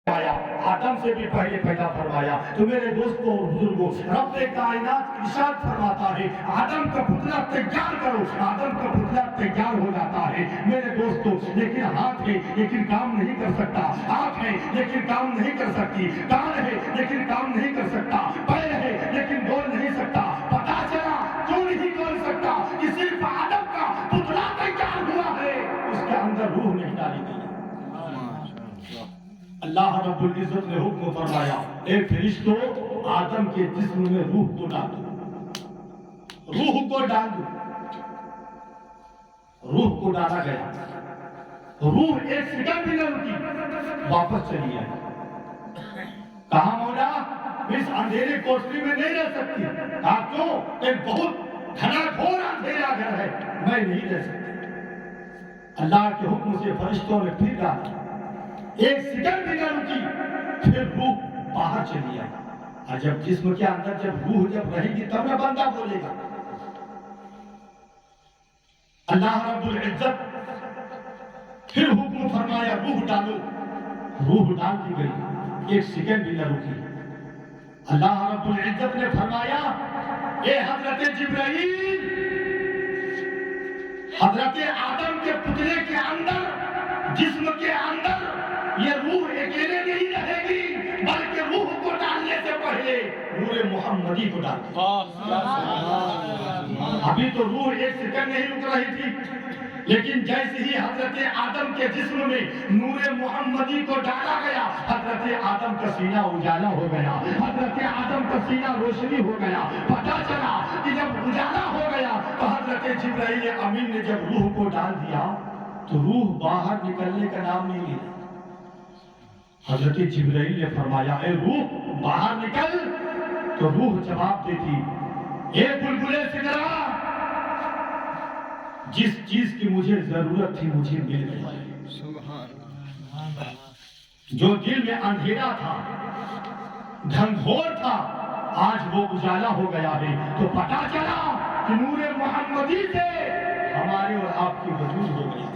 आदम से भी पहले पैदा फरमाया। तो मेरे दोस्तों और बुजुर्गों, रब कायनात इरशाद फरमाता है आदम का पुतला तैयार करो, आदम का पुतला तैयार हो जाता है। मेरे दोस्तों, लेकिन हाथ है लेकिन काम नहीं कर सकता, आंख है लेकिन काम नहीं कर सकती, कान है लेकिन काम नहीं कर सकता, पैर है लेकिन बोल नहीं सकता। पता चला क्यों नहीं बोल सकता कि सिर्फ आदम का पुतला तैयार हुआ है, उसके अंदर रूह नहीं डाली गई। अल्लाह रब्बुल इज्जत ने हुक्म फरमाया, ए फरिश्तों, आदम के जिस्म में रूह को डाल दो, रूह को डाल दो। रूह को डाला गया, रूह एक सेकंड भी न रुकी, वापस चली आई। कहा मौला, इस अंधेरे कोठरी में नहीं रह सकती। कहा क्यों? एक बहुत घना-घोर अंधेरा घर है, मैं नहीं रह सकती। अल्लाह के हुक्म से फरिश्तों ने फिर डाला, एक सेकंड भी न रुकी, फिर रूह बाहर चली आई। और जब जिस्म के अंदर जब रूह जब रहेगी तब ना बंदा बोलेगा। अल्लाह रब्बुल इज्जत फिर हुक्म फरमाया, रूह डालो। रूह डाल दी गई, एक सेकंड भी न रुकी। अल्लाह रब्बुल इज्जत ने फरमाया, ए हजरत जिब्राइल, हजरत आदम के पुतले के अंदर, जिस्म के अंदर ये रूह अकेले नहीं रहेगी, बल्कि रूह को डालने से पहले नूरे मोहम्मदी को डाल। अभी तो रूह एक सेकंड नहीं रुक रही थी, लेकिन जैसे ही हजरत आदम के जिस्म में नूरे मोहम्मदी को डाला गया, हजरत आदम का सीना उजाला हो गया, हजरत आदम का सीना रोशनी हो गया। पता चला कि जब उजाला हो गया तो हजरत जिब्राइल अमीन ने जब रूह को डाल दिया तो रूह बाहर निकलने का नाम नहीं लिया। हजरत जिब्राइल ने फरमाया, ए रूह बाहर निकल। तो रूह जवाब देती, ए बुलबुले सिदरा, जिस चीज की मुझे जरूरत थी मुझे मिल गई। जो दिल में अंधेरा था, घनघोर था, आज वो उजाला हो गया है। तो पता चला कि नूरे मोहम्मदी से हमारे और आपकी वजूद हो गई।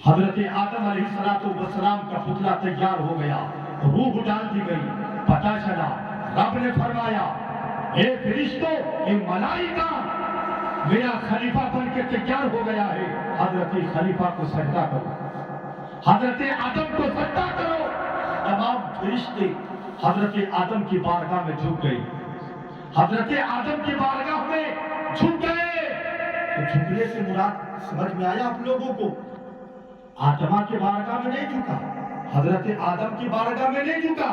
हजरत आदम अलैहिस्सलातु वस्सलाम का पुतला तैयार हो गया, रूह डाल दी गई। पता चला, रब ने फरमाया, हे फरिश्तों, हे मलाइका, मेरा खलीफा बन के तैयार हो गया है, हजरत खलीफा को सजदा करो, हजरत आदम को सजदा करो। तमाम फरिश्ते हजरत आदम की बारगाह में झुक गए, हजरत आदम की बारगाह में झुक गए। तो झुकने से मुराद समझ में आया आप लोगों को? आदमा की बारगाह में नहीं झुका, हजरत आदम की बारगाह में नहीं झुका,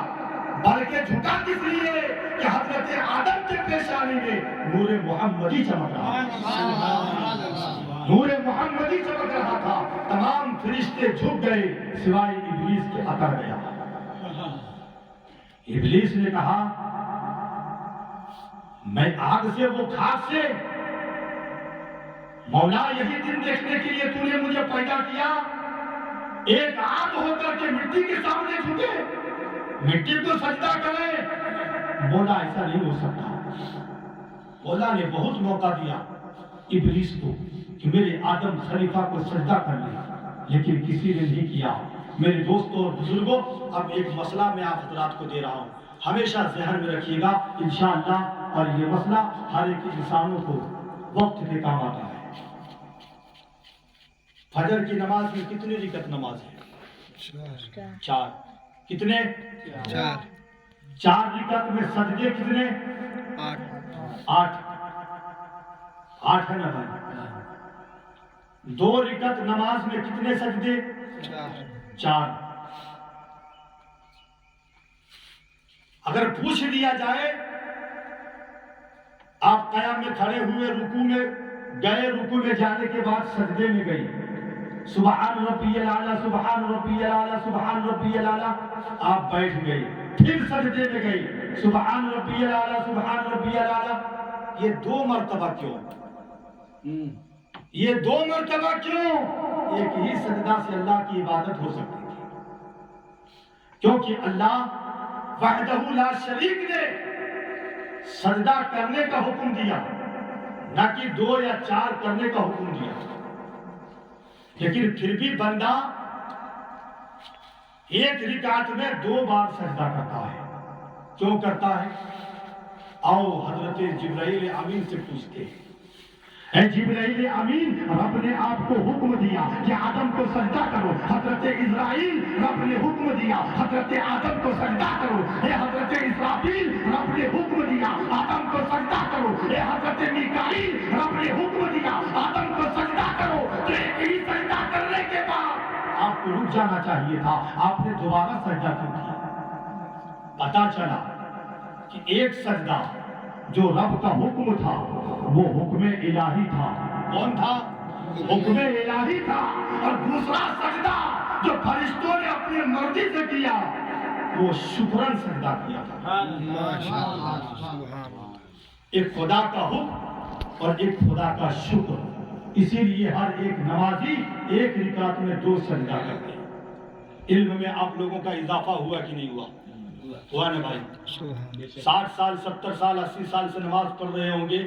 बल्कि झुका किस लिए कि हजरत आदम के पेशानी में नूरे मोहम्मदी चमक रहा था, नूरे मोहम्मदी चमक रहा था। तमाम फरिश्ते झुक गए सिवाय इब्लीस के। अतर गया, इब्लीस ने कहा, मैं आग से वो खाक से, मौला यही दिन देखने के लिए तूने मुझे पैदा किया, एक आग होकर के मिट्टी के सामने झुके, मिट्टी को सजदा करे। बोला ऐसा नहीं हो सकता। मौला ने बहुत मौका दिया इब्लीस को कि मेरे आदम खलीफा को सजदा कर ले, लेकिन किसी ने नहीं किया। मेरे दोस्तों और बुजुर्गों, अब एक मसला मैं आप हजरात को दे रहा हूँ, हमेशा ज़हन में रखिएगा इंशाअल्लाह। और ये मसला हर एक इंसानों को वक्त पे काम आता है। फजर की नमाज में कितनी रिकत नमाज है? 4। कितने? 4। 4 रिकत में सजदे कितने? 8। 8 है ना भाई? 2 रिकत नमाज में कितने सजदे? 4। अगर पूछ लिया जाए, आप क़याम में खड़े हुए, रुकू में गए, रुकू में जाने के बाद सजदे में गई, सुबहान रब्बियल आला, सुबहान रब्बियल आला, सुबहान रब्बियल आला, आप बैठ गए, फिर सजदे में गई, सुबहान रब्बियल आला, सुबहान रब्बियल आला। ये 2 मर्तबा क्यों? ये 2 मर्तबा क्यों? एक ही सजदा से अल्लाह की इबादत हो सकती थी, क्योंकि अल्लाह वहदहू ला शरीक ने सजदा करने का हुक्म दिया, ना कि 2 या 4 करने का हुक्म दिया। लेकिन फिर भी बंदा ایک رکعت میں 2 بار سجدہ کرتا ہے. کیوں کرتا ہے؟ آؤ حضرت جبرائیل امین سے پوچھتے ہیں. اے جبرائیل امین، رب نے آپ کو حکم دیا کہ آدم کو سجدہ کرو. حضرت اسرائیل، رب نے حکم دیا حضرت آدم کو سجدہ کرو. اے حضرت اسرافیل، رب نے حکم دیا آدم کو سجدہ کرو. اے حضرت میکائیل، رب نے حکم دیا آدم کو سجدہ کرو. تو ایک ہی سجدہ کرنے کے بعد آپ کو رک جانا چاہیے تھا. آپ نے دوبارہ سجدہ کیوں کیا؟ پتا چلا کہ ایک سجدہ جو رب کا حکم تھا وہ حکم الہی تھا. کون تھا؟ حکم الہی تھا. اور دوسرا سجدہ جو فرشتوں نے اپنی مرضی سے کیا وہ شکرن سجدہ کیا تھا. ایک خدا کا حکم اور ایک خدا کا شکر. اسی لیے ہر ایک نمازی ایک رکعت میں 2 سجدہ کرتے ہیں. علم میں آپ لوگوں کا اضافہ ہوا کہ نہیں ہوا؟ ہوا نا بھائی. 60 سال 70 سال 80 سال سے نماز پڑھ رہے ہوں گے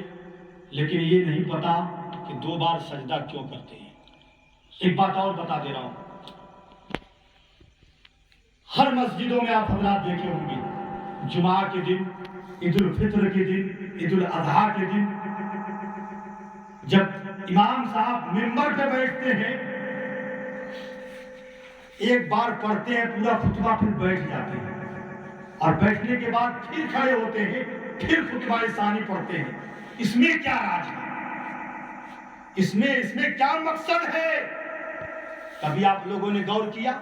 لیکن یہ نہیں پتا کہ 2 بار سجدہ کیوں کرتے ہیں. ایک بات اور بتا دے رہا ہوں. ہر مسجدوں میں آپ حضرات دیکھے ہوں گے جمعہ کے دن، عید الفطر کے دن، عید الاضحیٰ کے دن جب امام صاحب منبر پہ بیٹھتے ہیں ایک بار پڑھتے ہیں پورا خطبہ، پھر بیٹھ جاتے ہیں اور بیٹھنے کے بعد پھر کھڑے ہوتے ہیں، پھر خطبہ ثانی پڑھتے ہیں. اس میں کیا راز ہے؟ اس میں کیا مقصد ہے؟ کبھی آپ لوگوں نے غور کیا؟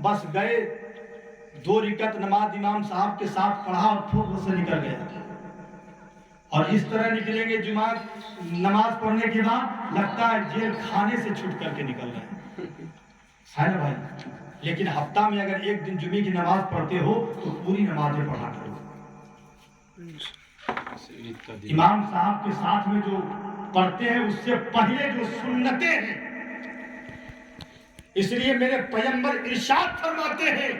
بس گئے 2 رکعت نماز امام صاحب کے ساتھ پڑھا اور پھر سے نکل گئے. اور اس طرح نکلیں گے جمعہ نماز پڑھنے کے بعد لگتا ہے جیل خانے سے چھوٹ کر کے نکل گئے. ہے نا بھائی؟ لیکن ہفتہ میں اگر ایک دن جمعے کی نماز پڑھتے ہو تو پوری نمازیں پڑھا کرو. امام صاحب کے ساتھ میں جو پڑھتے ہیں اس سے پہلے جو سنتیں ہیں. اس لیے میرے پیغمبر ارشاد فرماتے ہیں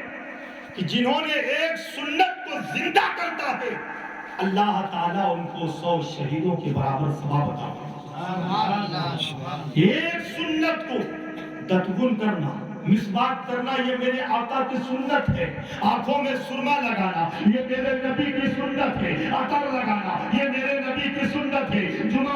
کہ جنہوں نے ایک سنت کو زندہ کرتا ہے اللہ تعالیٰ ان کو 100 شہیدوں کے برابر ثواب عطا کرتا ہے. ایک سنت کو دتگن کرنا، مسواک کرنا، یہ میرے آقا کی سنت ہے. آنکھوں میں سرما لگانا یہ میرے نبی کی سنت ہے. عطر لگانا یہ میرے نبی کی سنت ہے. جمعہ